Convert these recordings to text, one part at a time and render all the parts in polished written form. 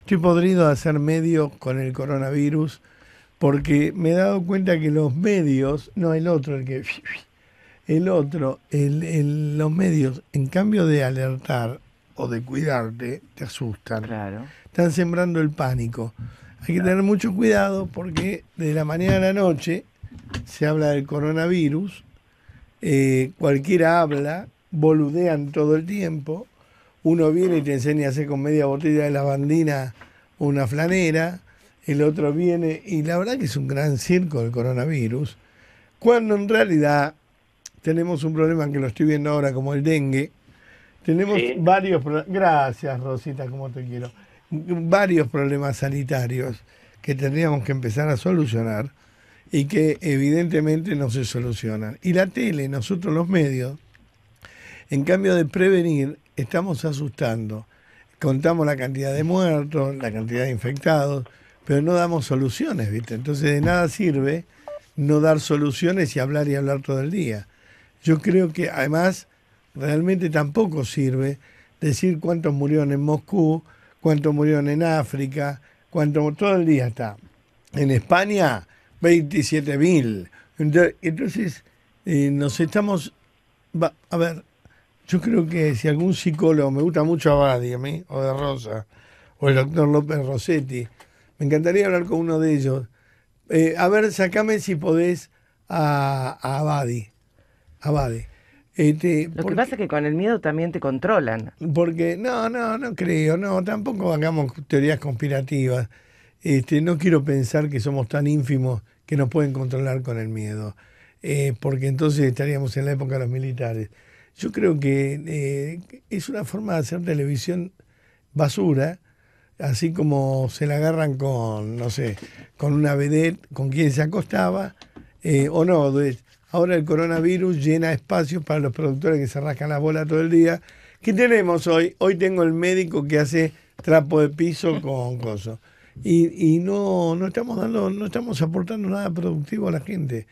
Estoy podrido de hacer medio con el coronavirus porque me he dado cuenta que los medios, no el otro, los medios, en cambio de alertar o de cuidarte, te asustan. Claro. Están sembrando el pánico. Hay que Claro. tener mucho cuidado porque de la mañana a la noche se habla del coronavirus, cualquiera habla, boludean todo el tiempo, uno viene y te enseña a hacer con media botella de lavandina una flanera, el otro viene, y la verdad que es un gran circo el coronavirus, cuando en realidad tenemos un problema que lo estoy viendo ahora como el dengue, tenemos Sí. varios problemas, gracias Rosita, como te quiero, varios problemas sanitarios que tendríamos que empezar a solucionar y que evidentemente no se solucionan. Y la tele, nosotros los medios, en cambio de prevenir, estamos asustando. Contamos la cantidad de muertos, la cantidad de infectados, pero no damos soluciones, ¿viste? Entonces de nada sirve no dar soluciones y hablar todo el día. Yo creo que además realmente tampoco sirve decir cuántos murieron en Moscú, cuántos murieron en África, cuánto todo el día está. En España, 27.000. Entonces nos estamos... a ver, yo creo que si algún psicólogo, me gusta mucho Abadi a mí, o de Rosa, o el doctor López Rossetti, me encantaría hablar con uno de ellos. A ver, sacame si podés a Abadi. Abadi. Lo que pasa es que con el miedo también te controlan. Porque, no creo, no, tampoco hagamos teorías conspirativas. No quiero pensar que somos tan ínfimos que nos pueden controlar con el miedo, porque entonces estaríamos en la época de los militares. Yo creo que es una forma de hacer televisión basura, así como se la agarran con, no sé, con una vedette con quien se acostaba, o no. Ahora el coronavirus llena espacios para los productores que se rascan la bola todo el día. ¿Qué tenemos hoy? Hoy tengo el médico que hace trapo de piso con cosas. Y no estamos aportando nada productivo a la gente.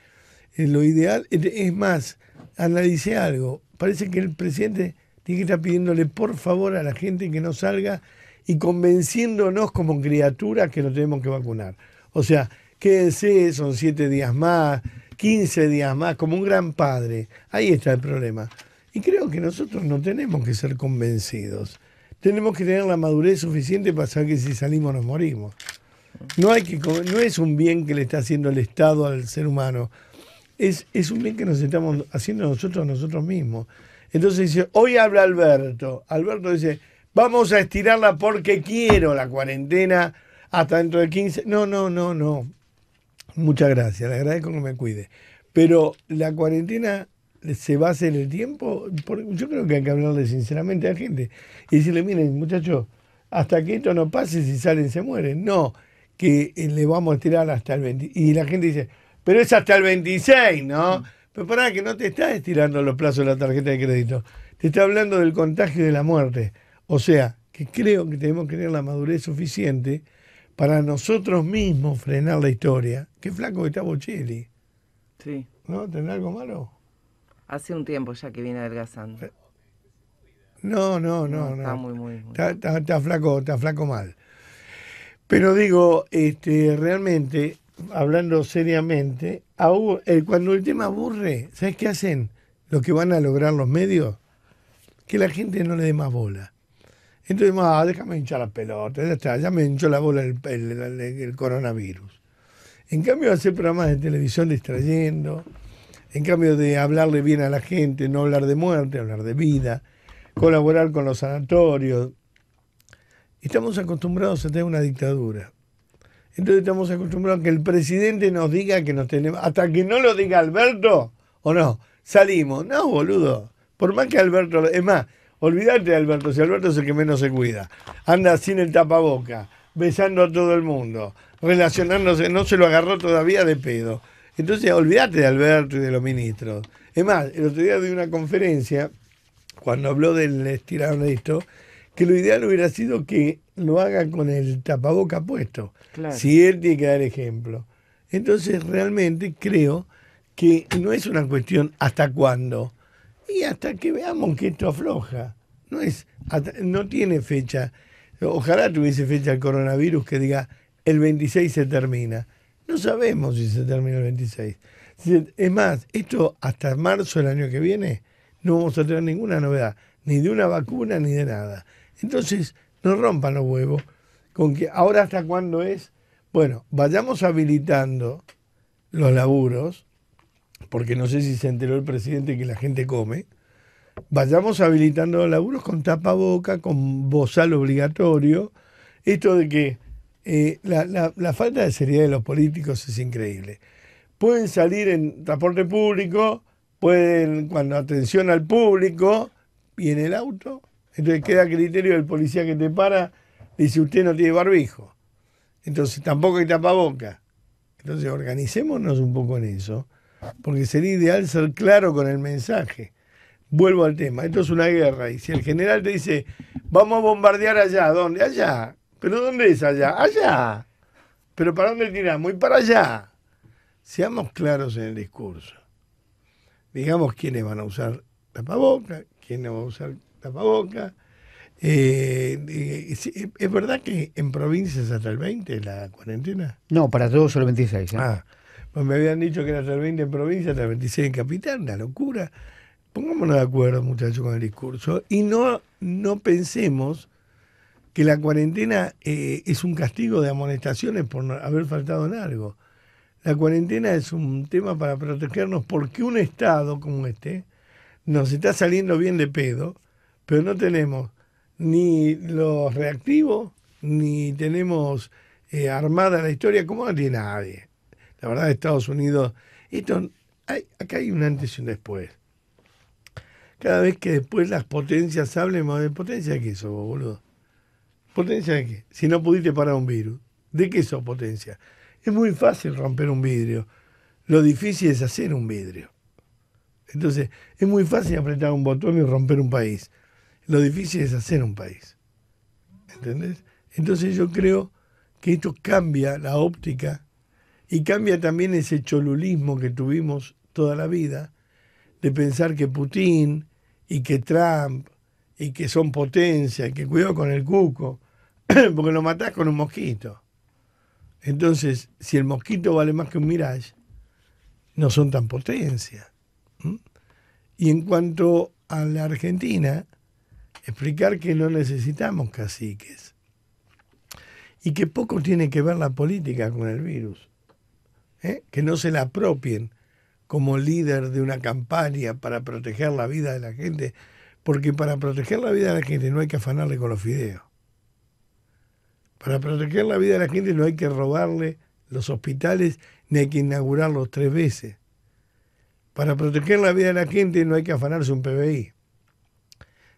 Lo ideal, es más, analicé algo. Parece que el presidente tiene que estar pidiéndole por favor a la gente que no salga y convenciéndonos como criaturas que nos tenemos que vacunar. O sea, quédense, son 7 días más, 15 días más, como un gran padre. Ahí está el problema. Y creo que nosotros no tenemos que ser convencidos. Tenemos que tener la madurez suficiente para saber que si salimos nos morimos. No es un bien que le está haciendo el Estado al ser humano. Es un bien que nos estamos haciendo nosotros mismos. Entonces dice, hoy habla Alberto. Alberto dice, vamos a estirarla porque quiero la cuarentena hasta dentro de 15. No. Muchas gracias, le agradezco que me cuide. Pero la cuarentena se va a hacer el tiempo. Yo creo que hay que hablarle sinceramente a la gente y decirle, miren, muchachos, hasta que esto no pase, si salen se mueren. No, que le vamos a estirar hasta el 20. Y la gente dice, pero es hasta el 26, ¿no? Pero pará, que no te está estirando los plazos de la tarjeta de crédito. Te está hablando del contagio y de la muerte. O sea, que creo que tenemos que tener la madurez suficiente para nosotros mismos frenar la historia. Qué flaco que está Bocelli. Sí. ¿No? ¿Tendrá algo malo? Hace un tiempo ya que viene adelgazando. No. Está muy. Está flaco mal. Pero digo, realmente, hablando seriamente, cuando el tema aburre, ¿sabes qué hacen? Lo que van a lograr los medios, que la gente no le dé más bola. Entonces, déjame hinchar la pelota, ya está, ya me hinchó la bola el coronavirus. En cambio de hacer programas de televisión distrayendo, en cambio de hablarle bien a la gente, no hablar de muerte, hablar de vida, colaborar con los sanatorios, estamos acostumbrados a tener una dictadura. Entonces estamos acostumbrados a que el presidente nos diga que nos tenemos, hasta que no lo diga Alberto, o no, salimos. No, boludo, por más que Alberto, es más, olvídate de Alberto, si Alberto es el que menos se cuida. Anda sin el tapaboca, besando a todo el mundo, relacionándose, no se lo agarró todavía de pedo. Entonces olvídate de Alberto y de los ministros. Es más, el otro día di una conferencia, cuando habló del estirar de esto, que lo ideal hubiera sido que lo haga con el tapaboca puesto. Claro. Si él tiene que dar ejemplo. Entonces realmente creo que no es una cuestión hasta cuándo. Y hasta que veamos que esto afloja. No tiene fecha. Ojalá tuviese fecha el coronavirus que diga el 26 se termina. No sabemos si se termina el 26. Es más, esto hasta marzo del año que viene no vamos a tener ninguna novedad, ni de una vacuna ni de nada. Entonces, no rompan los huevos con que ahora hasta cuándo es. Bueno, vayamos habilitando los laburos, porque no sé si se enteró el presidente que la gente come. Vayamos habilitando los laburos con tapaboca, con bozal obligatorio. Esto de que la falta de seriedad de los políticos es increíble. Pueden salir en transporte público, pueden, cuando atención al público, y en el auto, entonces queda a criterio del policía que te para, dice usted no tiene barbijo. Entonces tampoco hay tapaboca. Entonces organicémonos un poco en eso, porque sería ideal ser claro con el mensaje. Vuelvo al tema, esto es una guerra, y si el general te dice, vamos a bombardear allá, ¿dónde? Allá. ¿Pero dónde es allá? Allá. ¿Pero para dónde tiramos? Y para allá. Seamos claros en el discurso. Digamos quiénes van a usar tapaboca, quién no va a usar tapaboca. ¿Es verdad que en provincias hasta el 20 la cuarentena? No, para todos solo 26. Pues me habían dicho que era hasta el 20 en provincia, hasta el 26 en capital, una locura. Pongámonos de acuerdo, muchachos, con el discurso y no pensemos que la cuarentena es un castigo de amonestaciones por no haber faltado en algo. La cuarentena es un tema para protegernos porque un Estado como este nos está saliendo bien de pedo, pero no tenemos ni los reactivos, ni tenemos armada la historia como no tiene nadie. La verdad, Estados Unidos, acá hay un antes y un después. Cada vez que después las potencias hablen, ¿de potencia de qué sos, boludo? ¿Potencia de qué? Si no pudiste parar un virus, ¿de qué sos potencia? Es muy fácil romper un vidrio. Lo difícil es hacer un vidrio. Entonces, es muy fácil apretar un botón y romper un país. Lo difícil es hacer un país. ¿Entendés? Entonces yo creo que esto cambia la óptica y cambia también ese cholulismo que tuvimos toda la vida de pensar que Putin y que Trump y que son potencia y que cuidado con el cuco, porque lo matás con un mosquito. Entonces, si el mosquito vale más que un Mirage, no son tan potencia. Y en cuanto a la Argentina, explicar que no necesitamos caciques y que poco tiene que ver la política con el virus, que no se la apropien como líder de una campaña para proteger la vida de la gente, porque para proteger la vida de la gente no hay que afanarle con los fideos. Para proteger la vida de la gente no hay que robarle los hospitales ni hay que inaugurarlos 3 veces. Para proteger la vida de la gente no hay que afanarse un PBI.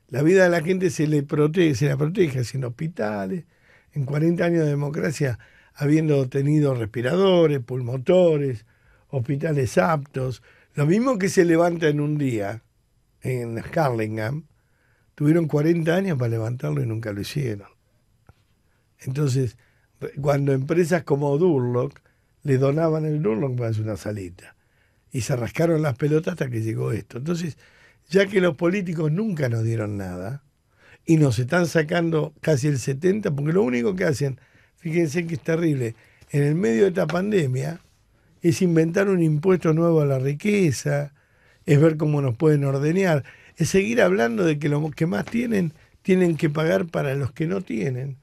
La vida de la gente se la protege haciendo hospitales, en 40 años de democracia habiendo tenido respiradores, pulmotores, hospitales aptos. Lo mismo que se levanta en un día en Harlingham, tuvieron 40 años para levantarlo y nunca lo hicieron. Entonces, cuando empresas como Durlock le donaban el Durlock para hacer una salita, y se rascaron las pelotas hasta que llegó esto. Entonces, ya que los políticos nunca nos dieron nada, y nos están sacando casi el 70%, porque lo único que hacen, fíjense que es terrible, en el medio de esta pandemia, es inventar un impuesto nuevo a la riqueza, es ver cómo nos pueden ordeñar, es seguir hablando de que los que más tienen que pagar para los que no tienen.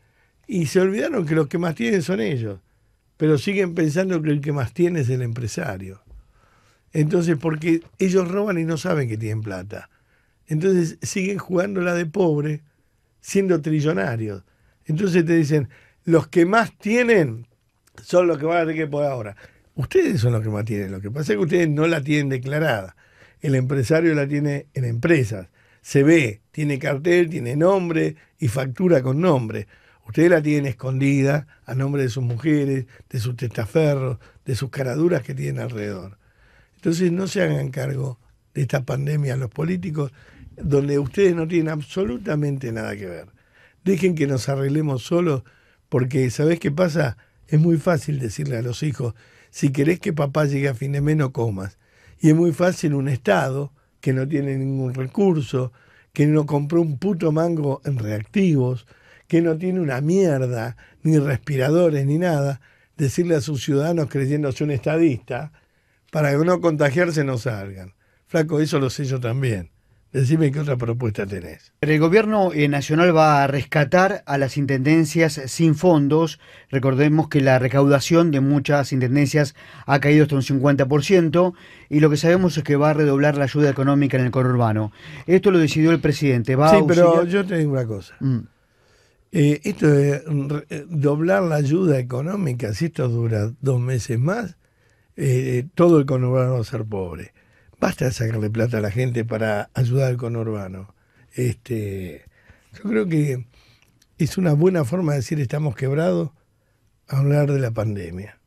Y se olvidaron que los que más tienen son ellos, pero siguen pensando que el que más tiene es el empresario. Entonces, porque ellos roban y no saben que tienen plata. Entonces siguen jugándola de pobre, siendo trillonarios. Entonces te dicen, los que más tienen son los que van a tener que pagar ahora. Ustedes son los que más tienen. Lo que pasa es que ustedes no la tienen declarada. El empresario la tiene en empresas. Se ve, tiene cartel, tiene nombre y factura con nombre. Ustedes la tienen escondida a nombre de sus mujeres, de sus testaferros, de sus caraduras que tienen alrededor. Entonces no se hagan cargo de esta pandemia los políticos, donde ustedes no tienen absolutamente nada que ver. Dejen que nos arreglemos solos, porque ¿sabés qué pasa? Es muy fácil decirle a los hijos, si querés que papá llegue a fin de mes no comas. Y es muy fácil un Estado que no tiene ningún recurso, que no compró un puto mango en reactivos, que no tiene una mierda, ni respiradores, ni nada, decirle a sus ciudadanos creyéndose un estadista, para que no contagiarse no salgan. Flaco, eso lo sé yo también. Decime qué otra propuesta tenés. El gobierno nacional va a rescatar a las intendencias sin fondos. Recordemos que la recaudación de muchas intendencias ha caído hasta un 50% y lo que sabemos es que va a redoblar la ayuda económica en el conurbano. Esto lo decidió el presidente. Sí, pero yo te digo una cosa. Esto de doblar la ayuda económica, si esto dura 2 meses más, todo el conurbano va a ser pobre. Basta de sacarle plata a la gente para ayudar al conurbano. Yo creo que es una buena forma de decir estamos quebrados, hablar de la pandemia.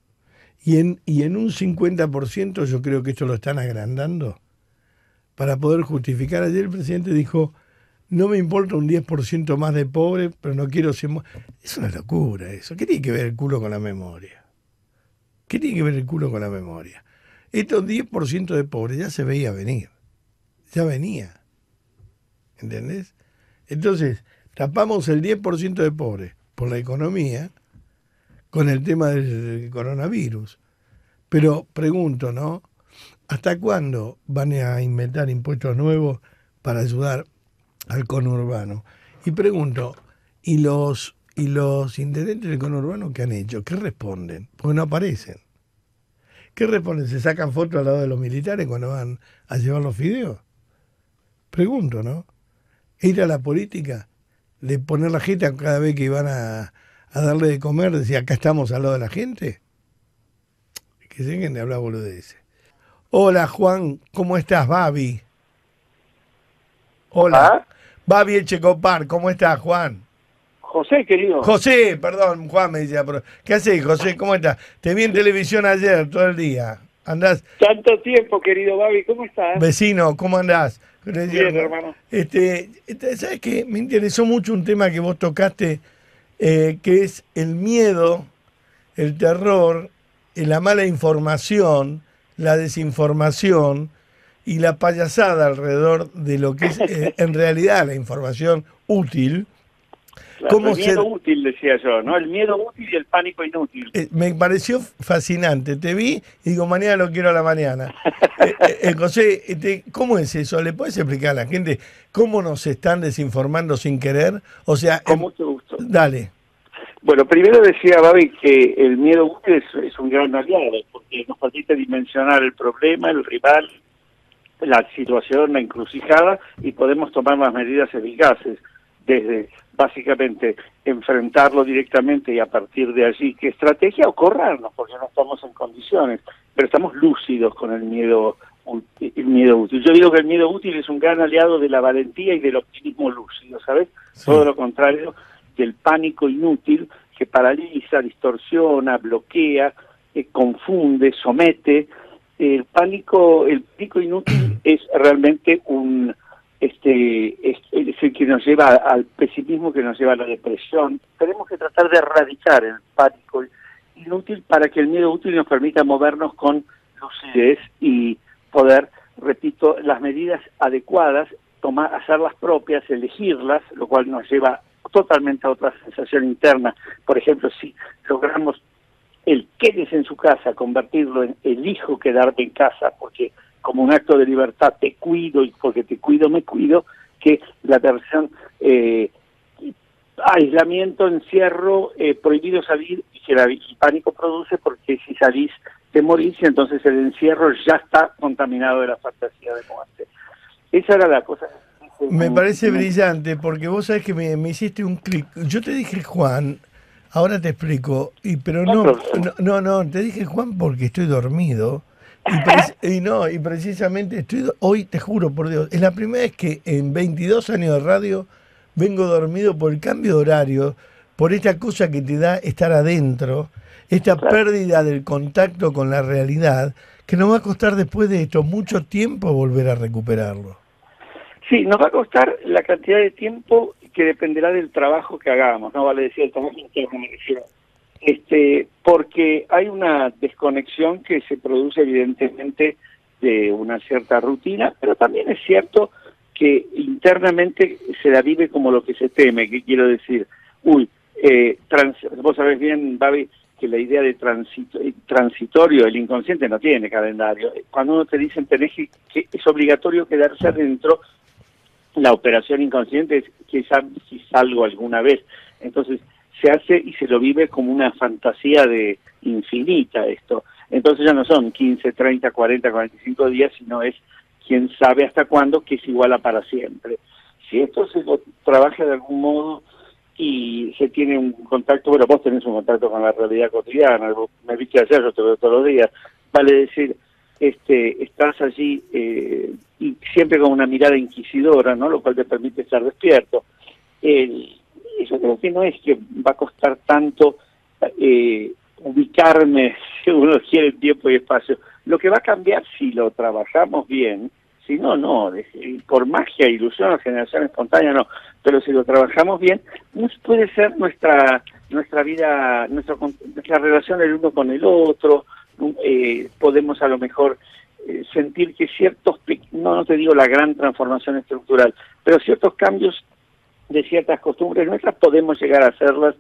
Y en un 50% yo creo que esto lo están agrandando para poder justificar. Ayer el presidente dijo, no me importa un 10% más de pobre, pero no quiero ser... Es una locura eso. ¿Qué tiene que ver el culo con la memoria? ¿Qué tiene que ver el culo con la memoria? Estos 10% de pobres ya se veía venir. Ya venía. ¿Entendés? Entonces, tapamos el 10% de pobres por la economía con el tema del coronavirus. Pero pregunto, ¿no? ¿Hasta cuándo van a inventar impuestos nuevos para ayudar al conurbano? Y pregunto, ¿y los intendentes del conurbano qué han hecho? ¿Qué responden? Porque no aparecen. ¿Qué responden? ¿Se sacan fotos al lado de los militares cuando van a llevar los fideos? Pregunto, ¿no? Ir a la política, de poner la jeta cada vez que iban a darle de comer, decir, acá estamos al lado de la gente. Que se dejen de hablar boludeces. Hola, Juan, ¿cómo estás, Babi? Hola. Babi Echecopar, ¿cómo estás, Juan? José, querido. José, perdón, Juan me decía, pero ¿qué haces, José? ¿Cómo estás? Te vi en televisión ayer, todo el día. ¿Andás? Tanto tiempo, querido Babi, ¿cómo estás? Vecino, ¿cómo andás? Bien, hermano. ¿Sabes qué? Me interesó mucho un tema que vos tocaste, que es el miedo, el terror, la mala información, la desinformación y la payasada alrededor de lo que es en realidad la información útil. Claro, el miedo útil, decía yo, ¿no? El miedo útil y el pánico inútil. Me pareció fascinante. Te vi y digo, mañana lo quiero a la mañana. José, ¿cómo es eso? ¿Le puedes explicar a la gente cómo nos están desinformando sin querer? O sea, con mucho gusto. Dale. Bueno, primero decía Babi que el miedo útil es un gran aliado, porque nos permite dimensionar el problema, el rival, la situación, la encrucijada, y podemos tomar las medidas eficaces, desde básicamente enfrentarlo directamente y a partir de allí qué estrategia o corrernos, porque no estamos en condiciones, pero estamos lúcidos con el miedo útil. Yo digo que el miedo útil es un gran aliado de la valentía y del optimismo lúcido, ¿sabes? Sí. Todo lo contrario del pánico inútil que paraliza, distorsiona, bloquea, confunde, somete. El pánico inútil es realmente es el que nos lleva al pesimismo, que nos lleva a la depresión. Tenemos que tratar de erradicar el pánico inútil para que el miedo útil nos permita movernos con lucidez y poder, repito, las medidas adecuadas, hacerlas propias, elegirlas, lo cual nos lleva totalmente a otra sensación interna. Por ejemplo, si logramos el quédese en su casa, convertirlo en elijo quedarme en casa, porque como un acto de libertad te cuido y porque te cuido me cuido, que la versión aislamiento, encierro, prohibido salir, y que el pánico produce porque si salís te morís y entonces el encierro ya está contaminado de la fantasía de muerte. Esa era la cosa. Me parece brillante porque vos sabés que me hiciste un clic. Yo te dije Juan, ahora te explico, pero no, te dije Juan porque estoy dormido. Y precisamente hoy, te juro por Dios, es la primera vez que en 22 años de radio vengo dormido por el cambio de horario, por esta cosa que te da estar adentro, esta pérdida del contacto con la realidad, que nos va a costar después de esto mucho tiempo volver a recuperarlo. Sí, nos va a costar la cantidad de tiempo que dependerá del trabajo que hagamos, no vale decir el trabajo interno, me refiero. Porque hay una desconexión que se produce evidentemente de una cierta rutina, pero también es cierto que internamente se la vive como lo que se teme, que quiero decir, vos sabés bien, Babi, que la idea de transitorio, el inconsciente no tiene calendario. Cuando uno te dicen tenés que es obligatorio quedarse adentro, la operación inconsciente es quizás si salgo alguna vez. Entonces se hace y se lo vive como una fantasía de infinita esto. Entonces ya no son 15, 30, 40, 45 días, sino es quién sabe hasta cuándo, que es igual a para siempre. Si esto se lo trabaja de algún modo y se tiene un contacto, bueno, vos tenés un contacto con la realidad cotidiana, vos me viste ayer, yo te veo todos los días, vale decir, estás allí y siempre con una mirada inquisidora, ¿no? Lo cual te permite estar despierto. Yo creo que no es que va a costar tanto ubicarme, si uno quiere, en tiempo y espacio. Lo que va a cambiar si lo trabajamos bien, si no, no, por magia, ilusión o generación espontánea, no, pero si lo trabajamos bien, puede ser nuestra vida, nuestra relación el uno con el otro. Podemos a lo mejor sentir que no te digo la gran transformación estructural, pero ciertos cambios de ciertas costumbres nuestras podemos llegar a hacerlas,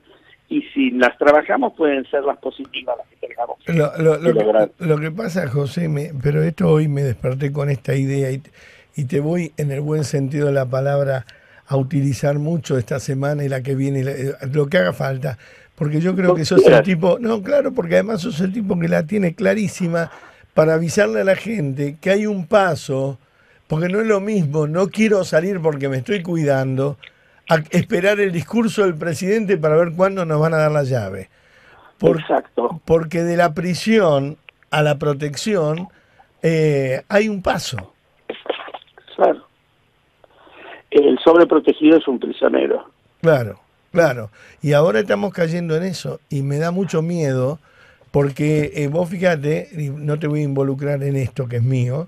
y si las trabajamos pueden ser las positivas las que tengamos que lograr. Lo que pasa, José, pero esto hoy me desperté con esta idea y te voy en el buen sentido de la palabra a utilizar mucho esta semana y la que viene, lo que haga falta, porque yo creo que sos el tipo, no, claro, porque además sos el tipo que la tiene clarísima para avisarle a la gente que hay un paso, porque no es lo mismo, no quiero salir porque me estoy cuidando, a esperar el discurso del presidente para ver cuándo nos van a dar la llave. Exacto. Porque de la prisión a la protección hay un paso. Claro. El sobreprotegido es un prisionero. Claro, claro. Y ahora estamos cayendo en eso y me da mucho miedo porque vos fíjate, y no te voy a involucrar en esto que es mío,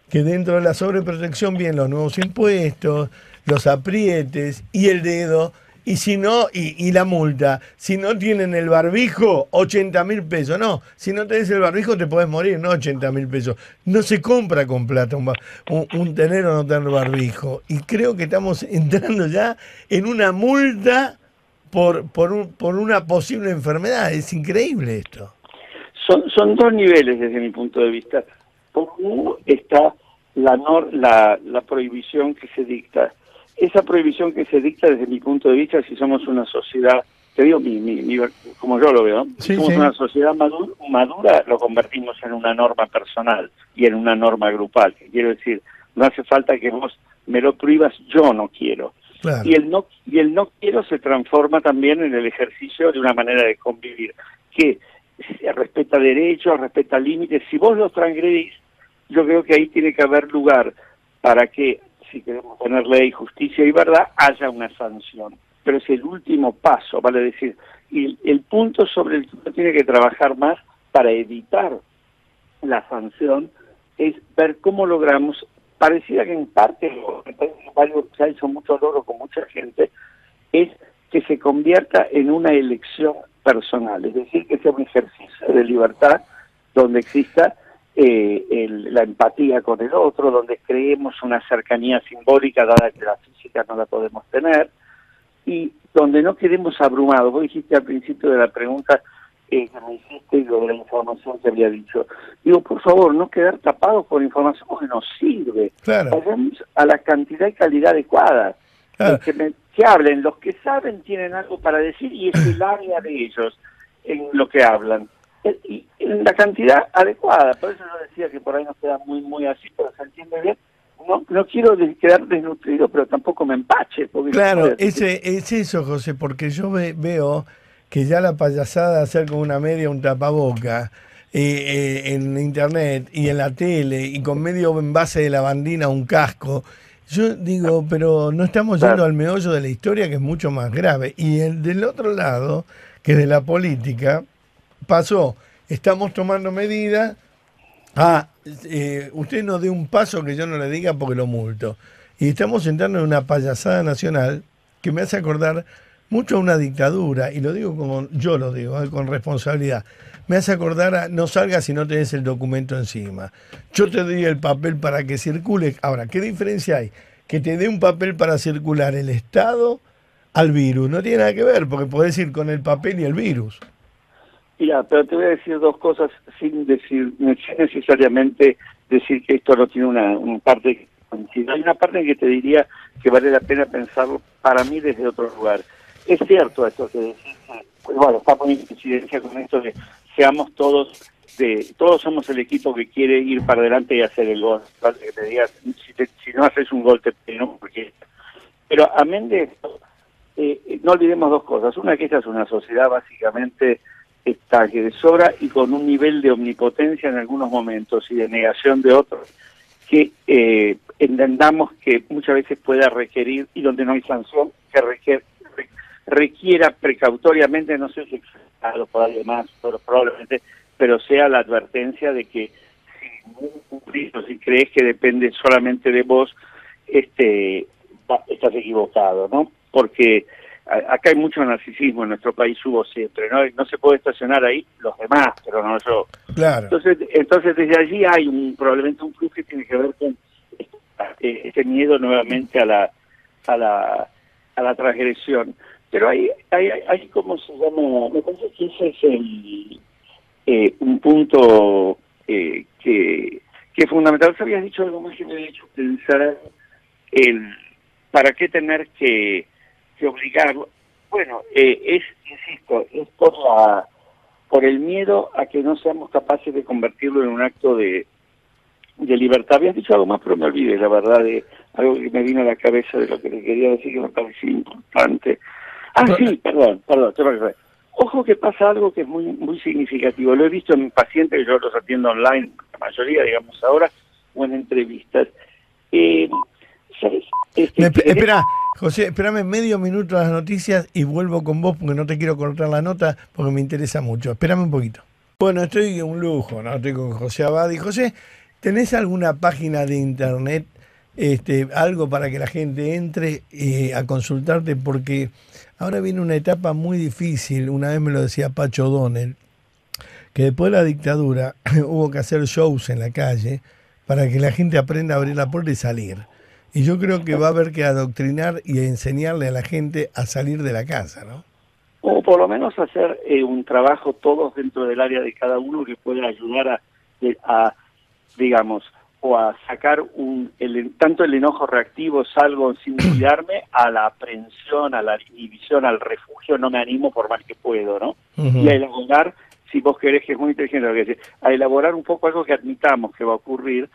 que dentro de la sobreprotección vienen los nuevos impuestos, los aprietes y el dedo, y si no, y la multa. Si no tienen el barbijo, 80.000 pesos. No, si no tenés el barbijo te podés morir, no 80.000 pesos. No se compra con plata un tener o no tener barbijo. Y creo que estamos entrando ya en una multa por una posible enfermedad. Es increíble esto. Son dos niveles desde mi punto de vista. Por uno está la prohibición que se dicta. Esa prohibición que se dicta desde mi punto de vista, si somos una sociedad, te digo como yo lo veo, si somos una sociedad madura, lo convertimos en una norma personal y en una norma grupal. Quiero decir, no hace falta que vos me lo prohíbas, yo no quiero. Claro. Y el no quiero se transforma también en el ejercicio de una manera de convivir, que respeta derechos, respeta límites. Si vos los transgredís, yo creo que ahí tiene que haber lugar para que, si queremos poner ley, justicia y verdad, haya una sanción. Pero es el último paso, vale decir, y el punto sobre el que uno tiene que trabajar más para evitar la sanción es ver cómo logramos, parecida que en parte, se ha hecho mucho logro con mucha gente, es que se convierta en una elección personal, es decir, que sea un ejercicio de libertad donde exista la empatía con el otro, donde creemos una cercanía simbólica dada que la física no la podemos tener, y donde no quedemos abrumados. Vos dijiste al principio de la pregunta que me hiciste y lo de la información que había dicho. Digo, por favor, no quedar tapados por información que nos sirve. Claro. Vayamos a la cantidad y calidad adecuada. Claro. Que hablen, los que saben tienen algo para decir y es el área de ellos en lo que hablan. Y en la cantidad adecuada, por eso yo decía que por ahí nos queda muy así, pero se entiende bien. No quiero quedar desnutrido, pero tampoco me empache. Claro, es eso, José, porque yo veo que ya la payasada de hacer con una media un tapaboca en internet y en la tele y con medio envase de lavandina un casco, yo digo, pero no estamos yendo al meollo de la historia, que es mucho más grave. Y del otro lado, que es de la política, pasó, estamos tomando medidas, usted no dé un paso que yo no le diga porque lo multo. Y estamos entrando en una payasada nacional que me hace acordar mucho a una dictadura, y lo digo como yo lo digo, con responsabilidad. Me hace acordar a no salgas si no tenés el documento encima. Yo te doy el papel para que circule. Ahora, ¿qué diferencia hay? Que te dé un papel para circular el Estado al virus. No tiene nada que ver, porque podés ir con el papel y el virus. Mira, pero te voy a decir dos cosas sin necesariamente decir que esto no tiene una parte que coincide. Hay una parte en que te diría que vale la pena pensarlo para mí desde otro lugar. Es cierto esto que decís, pues bueno, está muy en coincidencia con esto de seamos todos somos el equipo que quiere ir para adelante y hacer el gol. Que te digas, si no haces un gol te no, porque... Pero amén de esto, no olvidemos dos cosas. Una, que esta es una sociedad básicamente agresora y con un nivel de omnipotencia en algunos momentos y de negación de otros, que entendamos que muchas veces pueda requerir, y donde no hay sanción, que requiera precautoriamente, no sé si exagerado por alguien más, pero probablemente, pero sea la advertencia de que si crees que depende solamente de vos, estás equivocado, ¿no? Porque acá hay mucho narcisismo en nuestro país, hubo siempre, ¿no? No se puede estacionar ahí los demás, pero no yo. Claro. Entonces desde allí hay probablemente un plus que tiene que ver con este miedo nuevamente a la transgresión. Pero hay ¿cómo se llama? Me parece que ese es un punto que es fundamental. ¿Os habías dicho algo más que me había hecho pensar para qué tener que obligarlo? Bueno, insisto, es por el miedo a que no seamos capaces de convertirlo en un acto de libertad. Habías dicho algo más, pero me olvidé, la verdad, de algo que me vino a la cabeza de lo que le quería decir, que me parecía importante. Sí, perdón, te recordé. Ojo que pasa algo que es muy muy significativo. Lo he visto en pacientes, yo los atiendo online, la mayoría, digamos ahora, o en entrevistas. ¿Sabes? Espera, José, espérame medio minuto a las noticias y vuelvo con vos porque no te quiero cortar la nota porque me interesa mucho. Espérame un poquito. Bueno, estoy un lujo, ¿no? Estoy con José Abadi. José, ¿tenés alguna página de internet, algo para que la gente entre a consultarte? Porque ahora viene una etapa muy difícil. Una vez me lo decía Pacho Donel, que después de la dictadura hubo que hacer shows en la calle para que la gente aprenda a abrir la puerta y salir. Y yo creo que va a haber que adoctrinar y enseñarle a la gente a salir de la casa, ¿no? O por lo menos hacer un trabajo todos dentro del área de cada uno que pueda ayudar a digamos, o a sacar tanto el enojo reactivo, salgo sin cuidarme, a la aprensión, a la inhibición, al refugio, no me animo por más que puedo, ¿no? Uh-huh. Y a elaborar, si vos querés, que es muy inteligente lo que decís, a elaborar un poco algo que admitamos que va a ocurrir,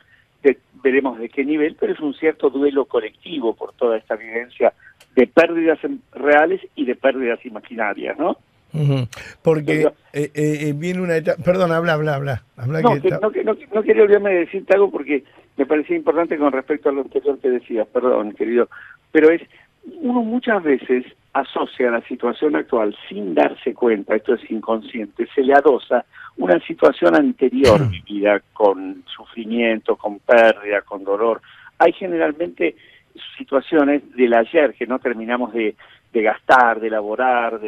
veremos de qué nivel, pero es un cierto duelo colectivo por toda esta vivencia de pérdidas reales y de pérdidas imaginarias, ¿no? Uh-huh. Porque viene una etapa... Perdón, habla. No quería olvidarme de decirte algo porque me parecía importante con respecto a lo anterior que decías, perdón, querido, pero uno muchas veces asocia la situación actual sin darse cuenta, esto es inconsciente, se le adosa una situación anterior vivida con sufrimiento, con pérdida, con dolor. Hay generalmente situaciones del ayer que no terminamos de gastar, de elaborar,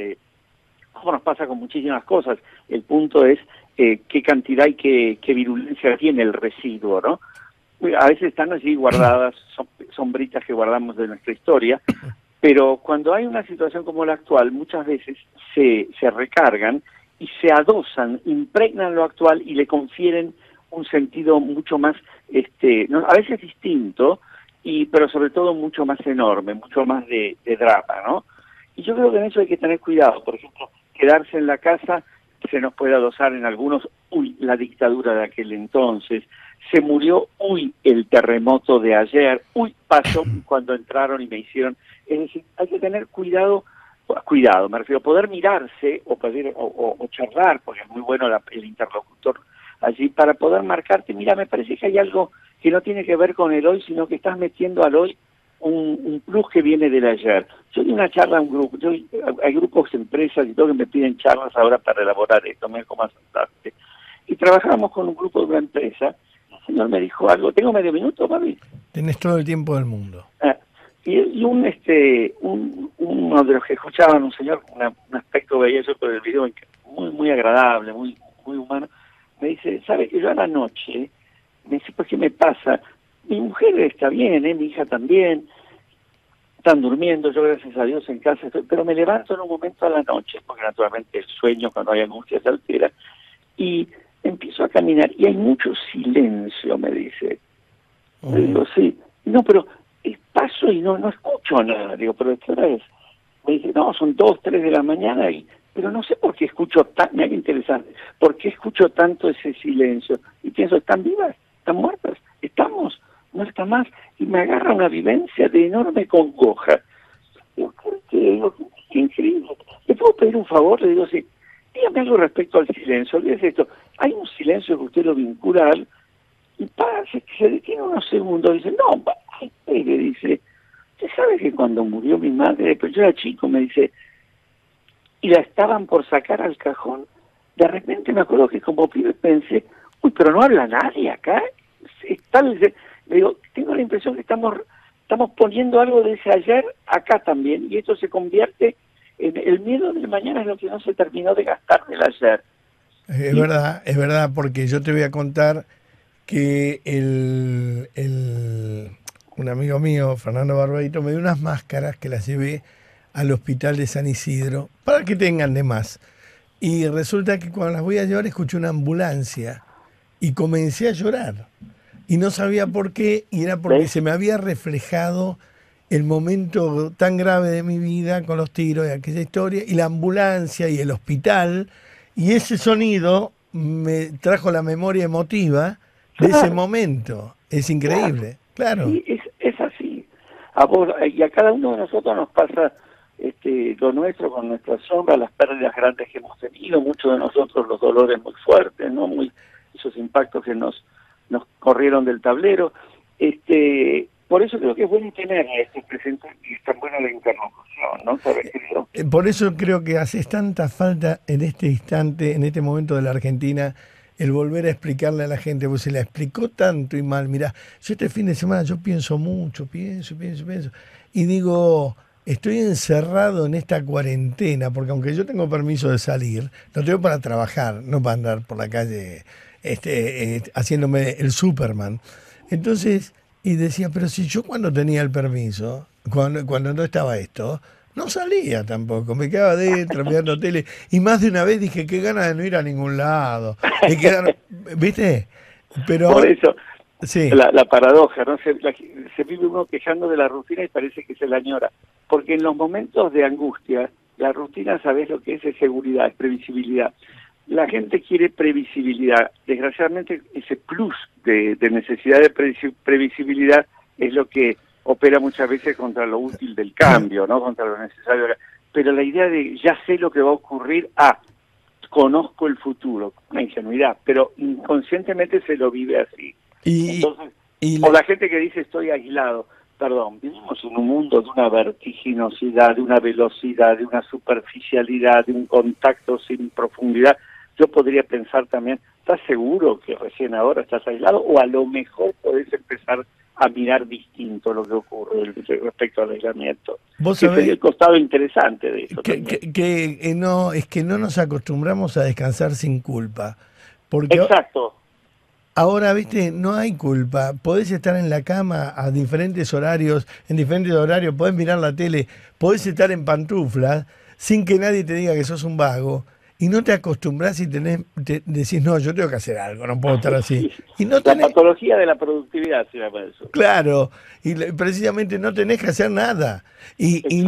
como nos pasa con muchísimas cosas. El punto es qué cantidad y qué virulencia tiene el residuo, ¿no? A veces están allí guardadas, son sombritas que guardamos de nuestra historia, pero cuando hay una situación como la actual, muchas veces se recargan y se adosan, impregnan lo actual y le confieren un sentido mucho más, a veces distinto, pero sobre todo mucho más enorme, mucho más de drama, ¿no? Y yo creo que en eso hay que tener cuidado. Por ejemplo, quedarse en la casa se nos puede adosar en algunos, la dictadura de aquel entonces, se murió, el terremoto de ayer, pasó cuando entraron y me hicieron. Es decir, hay que tener cuidado, me refiero a poder mirarse o charlar, porque es muy bueno el interlocutor allí, para poder marcarte, mira, me parece que hay algo que no tiene que ver con el hoy, sino que estás metiendo al hoy un plus que viene del ayer. Yo di una charla a un grupo, hay grupos, empresas y todo que me piden charlas ahora para elaborar esto, me dijo más fantástico. Y trabajamos con un grupo de una empresa, el señor me dijo algo, ¿tengo medio minuto, papi? Tenés todo el tiempo del mundo. Y uno de los que escuchaban, un señor, un aspecto veía yo por el video, muy muy agradable, muy muy humano, me dice, ¿sabe que yo a la noche, me dice, pues qué me pasa? Mi mujer está bien, mi hija también, están durmiendo, yo gracias a Dios en casa estoy, pero me levanto en un momento a la noche, porque naturalmente el sueño cuando hay angustia se altera, y empiezo a caminar, y hay mucho silencio, me dice. Le digo, sí, no, pero paso y no escucho nada, digo, pero ¿qué hora es? Me dice, no, son 2, 3 de la mañana, pero no sé por qué escucho mira qué interesante, por qué escucho tanto ese silencio, y pienso, ¿están vivas? ¿Están muertas? ¿Estamos? No está más, y me agarra una vivencia de enorme congoja. Digo, qué increíble. ¿Le puedo pedir un favor? Le digo, sí, dígame algo respecto al silencio. Olvídese esto, hay un silencio que usted lo vincula al, y se detiene unos segundos, dice, no, espere, dice, ¿usted sabe que cuando murió mi madre, pero yo era chico, me dice, y la estaban por sacar al cajón, de repente me acuerdo que como pibe pensé, uy, pero no habla nadie acá, le digo, tengo la impresión que estamos poniendo algo de ese ayer acá también, y esto se convierte en el miedo del mañana, es lo que no se terminó de gastar del ayer. Es verdad, porque yo te voy a contar que un amigo mío, Fernando Barbeito, me dio unas máscaras que las llevé al hospital de San Isidro para que tengan de más. Y resulta que cuando las voy a llevar escuché una ambulancia y comencé a llorar. Y no sabía por qué, y era porque se me había reflejado el momento tan grave de mi vida con los tiros y aquella historia, y la ambulancia y el hospital, y ese sonido me trajo la memoria emotiva de ese momento. Es increíble, claro. Sí, es así. A vos y a cada uno de nosotros nos pasa lo nuestro con nuestra sombra, las pérdidas grandes que hemos tenido, muchos de nosotros los dolores muy fuertes, ¿no? Esos impactos que nos corrieron del tablero. Por eso creo que es bueno tener presente, y es tan buena la interlocución, ¿no? ¿Sabes, querido? Por eso creo que hace tanta falta en este instante, en este momento de la Argentina, el volver a explicarle a la gente, porque se la explicó tanto y mal. Mirá, yo este fin de semana yo pienso mucho, pienso, y digo, estoy encerrado en esta cuarentena, porque aunque yo tengo permiso de salir, lo tengo para trabajar, no para andar por la calle haciéndome el Superman. Entonces, y decía, pero si yo cuando tenía el permiso, cuando no estaba esto, no salía tampoco, me quedaba adentro mirando tele, y más de una vez dije, qué ganas de no ir a ningún lado, ¿viste? Pero por eso, sí. la paradoja, ¿no? Se vive uno quejando de la rutina y parece que se la añora, porque en los momentos de angustia, la rutina, ¿sabés lo que es seguridad, es previsibilidad. La gente quiere previsibilidad. Desgraciadamente, ese plus de necesidad de previsibilidad es lo que opera muchas veces contra lo útil del cambio, ¿no? Contra lo necesario. Pero la idea de ya sé lo que va a ocurrir, conozco el futuro, una ingenuidad, pero inconscientemente se lo vive así. Entonces, o la gente que dice estoy aislado. Perdón, vivimos en un mundo de una vertiginosidad, de una velocidad, de una superficialidad, de un contacto sin profundidad. Yo podría pensar también, ¿estás seguro que recién ahora estás aislado? O a lo mejor podés empezar a mirar distinto lo que ocurre respecto al aislamiento. ¿Vos sabés? Es el costado interesante de eso. No, es que no nos acostumbramos a descansar sin culpa. Porque exacto. Ahora, viste, no hay culpa. Podés estar en la cama a diferentes horarios, en diferentes horarios, podés mirar la tele, podés estar en pantuflas sin que nadie te diga que sos un vago. Y no te acostumbrás y decís, no, yo tengo que hacer algo, no puedo estar así. Y no la patología de la productividad se llama eso. Claro, y precisamente no tenés que hacer nada. Y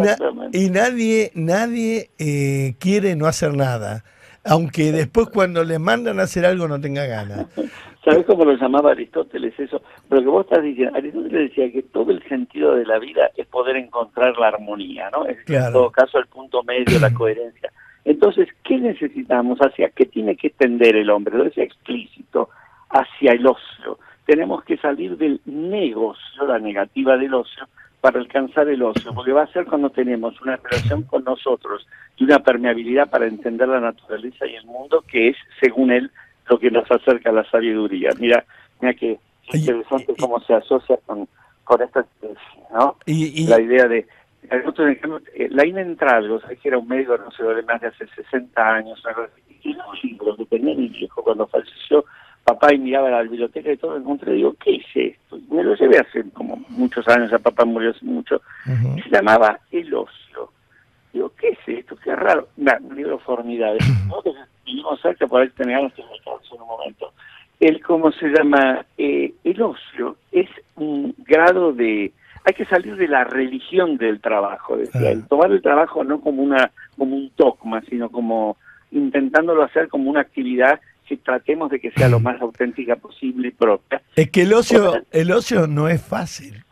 nadie quiere no hacer nada. Aunque después cuando le mandan a hacer algo no tenga ganas. ¿Sabés cómo lo llamaba Aristóteles eso? Pero que vos estás diciendo, Aristóteles decía que todo el sentido de la vida es poder encontrar la armonía, ¿no? Es decir, en todo caso el punto medio, la coherencia. Entonces, ¿qué necesitamos? ¿Hacia qué tiene que tender el hombre? Lo decía explícito, hacia el ocio. Tenemos que salir del negocio, la negativa del ocio, para alcanzar el ocio, porque va a ser cuando tenemos una relación con nosotros y una permeabilidad para entender la naturaleza y el mundo, que es, según él, lo que nos acerca a la sabiduría. Mira que interesante cómo se asocia con esta especie, ¿no? La idea de... Laín Entralgo, ¿sabes? Que era un médico, no sé, de más de hace 60 años, y era un libro que tenía mi viejo cuando falleció, papá, y miraba la biblioteca y todo, encontré, digo, ¿qué es esto? Y me lo llevé hace como muchos años, ya papá murió hace mucho, y se llamaba El ocio. Digo, ¿qué es esto? Qué raro. Un libro formidable. Nosotros vivimos cerca, por ahí tenemos que alcanzar en un momento. ¿Cómo se llama? El ocio es un grado de... Hay que salir de la religión del trabajo, decía él. Tomar el trabajo no como un dogma, sino como intentándolo hacer como una actividad que tratemos de que sea lo más auténtica posible y propia. Es que el ocio no es fácil.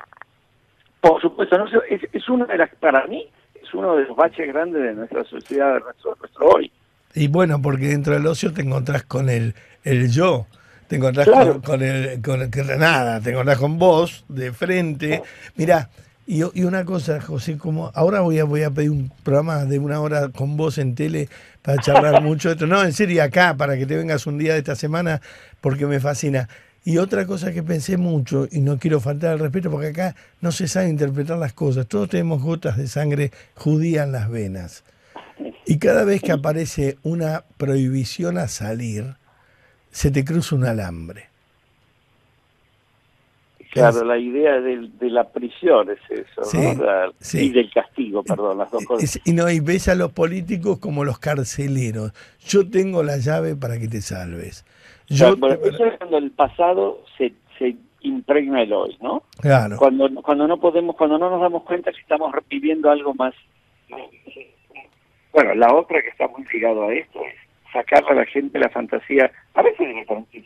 Por supuesto, no, es una de las, para mí, es uno de los baches grandes de nuestra sociedad, de nuestro hoy. Y bueno, porque dentro del ocio te encontrás con el yo, te encontrás te encontrás con vos de frente. Mirá, y una cosa, José, como ahora voy a pedir un programa de 1 hora con vos en tele para charlar mucho de esto. No, en serio, acá, para que te vengas un día de esta semana, porque me fascina. Y otra cosa que pensé mucho, y no quiero faltar al respeto, porque acá no se sabe interpretar las cosas. Todos tenemos gotas de sangre judía en las venas. Y cada vez que aparece una prohibición a salir, se te cruza un alambre. Claro, la idea de la prisión es eso, sí, ¿no? Sí. Y del castigo, perdón, las dos cosas. Y ves a los políticos como los carceleros. Yo tengo la llave para que te salves. Eso es cuando el pasado se impregna el hoy, ¿no? Claro. Cuando no nos damos cuenta que estamos viviendo algo más. Bueno, la otra que está muy ligado a esto es sacarle a la gente la fantasía, a veces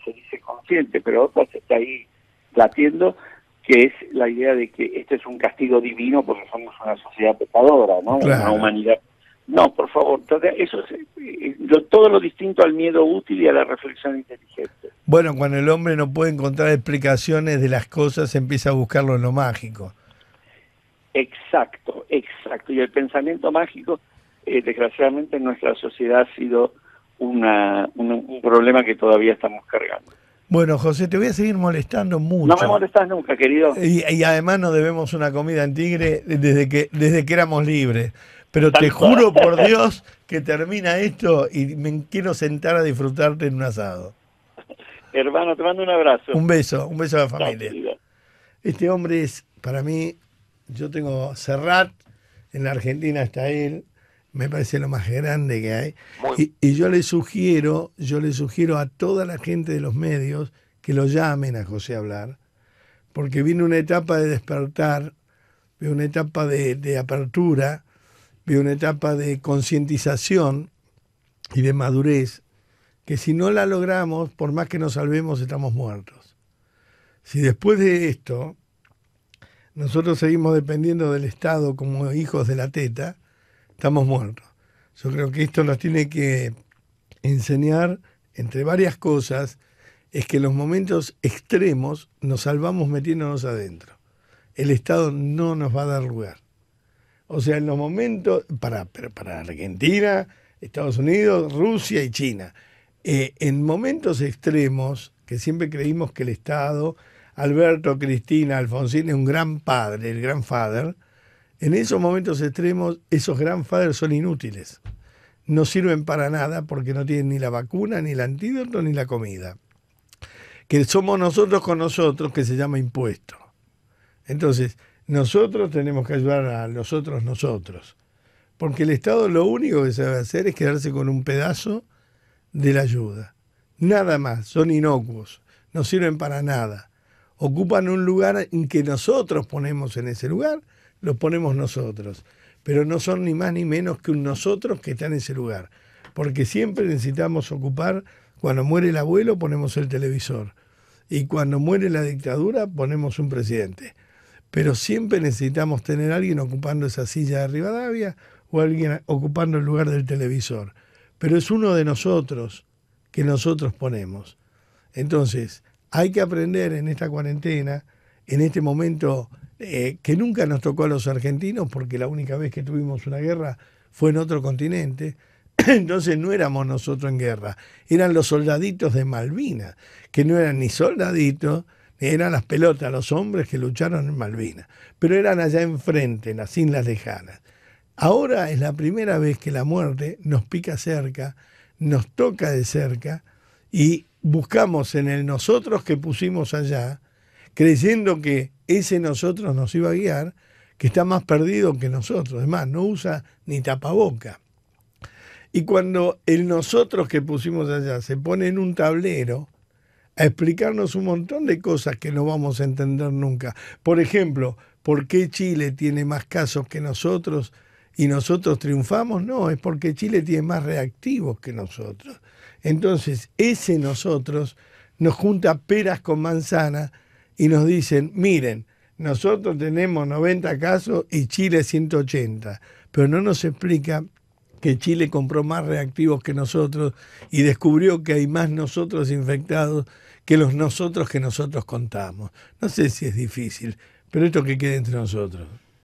se dice consciente, pero otras está ahí latiendo, que es la idea de que este es un castigo divino porque somos una sociedad pecadora, ¿no? Claro. Una humanidad. No, por favor, eso es todo lo distinto al miedo útil y a la reflexión inteligente. Bueno, cuando el hombre no puede encontrar explicaciones de las cosas, empieza a buscarlo en lo mágico. Exacto. Y el pensamiento mágico, desgraciadamente, en nuestra sociedad ha sido un problema que todavía estamos cargando. Bueno, José, te voy a seguir molestando mucho. No me molestas nunca, querido. Y además nos debemos una comida en Tigre desde que éramos libres. Pero te juro por Dios que termina esto y me quiero sentar a disfrutarte en un asado. Hermano, te mando un abrazo. Un beso a la familia. Chao, este hombre es, para mí, yo tengo Serrat, en la Argentina está él, me parece lo más grande que hay. Y yo le sugiero a toda la gente de los medios que lo llamen a José a hablar, porque viene una etapa de despertar, viene una etapa de apertura, viene una etapa de concientización y de madurez, que si no la logramos, por más que nos salvemos, estamos muertos. Si después de esto nosotros seguimos dependiendo del Estado como hijos de la teta, estamos muertos. Yo creo que esto nos tiene que enseñar, entre varias cosas, es que en los momentos extremos nos salvamos metiéndonos adentro. El Estado no nos va a dar lugar. O sea, en los momentos, para Argentina, Estados Unidos, Rusia y China, en momentos extremos, que siempre creímos que el Estado, Alberto, Cristina, Alfonsín, es un gran padre, el grandfather. En esos momentos extremos, esos grandfathers son inútiles. No sirven para nada porque no tienen ni la vacuna, ni el antídoto, ni la comida. Que somos nosotros con nosotros, que se llama impuesto. Entonces, nosotros tenemos que ayudar a los otros nosotros. Porque el Estado lo único que sabe hacer es quedarse con un pedazo de la ayuda. Nada más, son inocuos, no sirven para nada. Ocupan un lugar en que nosotros ponemos en ese lugar, lo ponemos nosotros. Pero no son ni más ni menos que un nosotros que está en ese lugar. Porque siempre necesitamos ocupar, cuando muere el abuelo ponemos el televisor. Y cuando muere la dictadura ponemos un presidente. Pero siempre necesitamos tener a alguien ocupando esa silla de Rivadavia o alguien ocupando el lugar del televisor. Pero es uno de nosotros que nosotros ponemos. Entonces, hay que aprender en esta cuarentena, en este momento que nunca nos tocó a los argentinos, porque la única vez que tuvimos una guerra fue en otro continente. Entonces no éramos nosotros en guerra, eran los soldaditos de Malvinas, que no eran ni soldaditos, eran las pelotas, los hombres que lucharon en Malvinas, pero eran allá enfrente, en las islas lejanas. Ahora es la primera vez que la muerte nos pica cerca, nos toca de cerca, y buscamos en el nosotros que pusimos allá, creyendo que ese nosotros nos iba a guiar, que está más perdido que nosotros. Además, no usa ni tapaboca. Y cuando el nosotros que pusimos allá se pone en un tablero a explicarnos un montón de cosas que no vamos a entender nunca. Por ejemplo, ¿por qué Chile tiene más casos que nosotros y nosotros triunfamos? No, es porque Chile tiene más reactivos que nosotros. Entonces, ese nosotros nos junta peras con manzanas y nos dicen, miren, nosotros tenemos 90 casos y Chile 180, pero no nos explica que Chile compró más reactivos que nosotros y descubrió que hay más nosotros infectados que los nosotros que nosotros contamos. No sé si es difícil, pero esto que quede entre nosotros.